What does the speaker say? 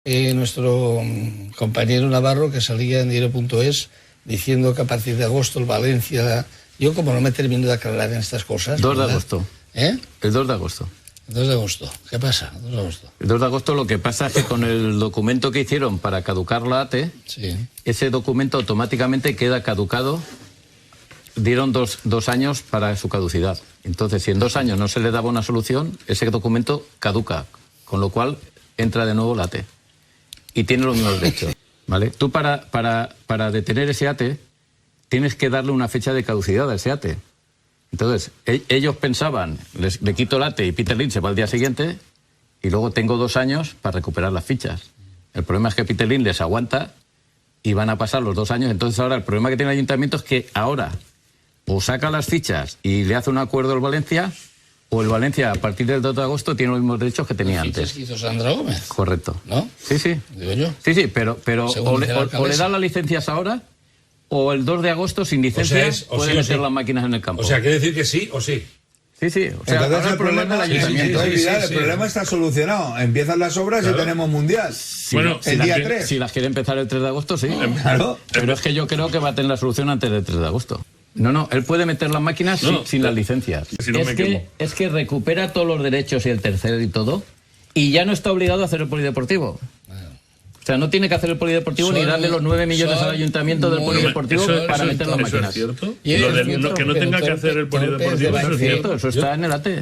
Nuestro compañero Navarro, que salía en diario.es diciendo que a partir de agosto el Valencia... Yo, como no me termino de aclarar en estas cosas... 2 de agosto. ¿Eh? El 2 de agosto. 2 de agosto. ¿Qué pasa? 2 de agosto. El 2 de agosto lo que pasa es que con el documento que hicieron para caducar la ATE, sí, ese documento automáticamente queda caducado. Dieron dos años para su caducidad. Entonces, si en 2 años no se le daba una solución, ese documento caduca, con lo cual entra de nuevo la ATE. Y tiene los mismos derechos, ¿vale? Tú para detener ese ATE tienes que darle una fecha de caducidad a ese ATE. Entonces, ellos pensaban, le quito el ATE y Peter Lynch se va al día siguiente y luego tengo 2 años para recuperar las fichas. El problema es que Peter Lynch les aguanta y van a pasar los 2 años. Entonces ahora el problema que tiene el ayuntamiento es que ahora o saca las fichas y le hace un acuerdo al Valencia, o el Valencia a partir del 2 de agosto tiene los mismos derechos que tenía antes. Que hizo Sandra Gómez. Correcto. ¿No? Sí, sí. Digo yo. Sí, sí, pero o le dan las licencias ahora, o el 2 de agosto sin licencia puede meter las máquinas en el campo. O sea, quiere decir que sí o sí. Sí, sí. O sea, entonces el problema del ayuntamiento. El problema está solucionado. Empiezan las obras y tenemos mundial. Bueno, el día 3. Si las quiere empezar el 3 de agosto, sí. Claro. Pero es que yo creo que va a tener la solución antes del 3 de agosto. No, él puede meter las máquinas sin las licencias. Si no es que recupera todos los derechos y el tercero y todo, y ya no está obligado a hacer el polideportivo. O sea, no tiene que hacer el polideportivo ni darle los 9 millones al ayuntamiento del polideportivo para meter las máquinas. ¿Eso es cierto? Lo de que no tenga que hacer el polideportivo, eso es cierto. Eso está en el ATE.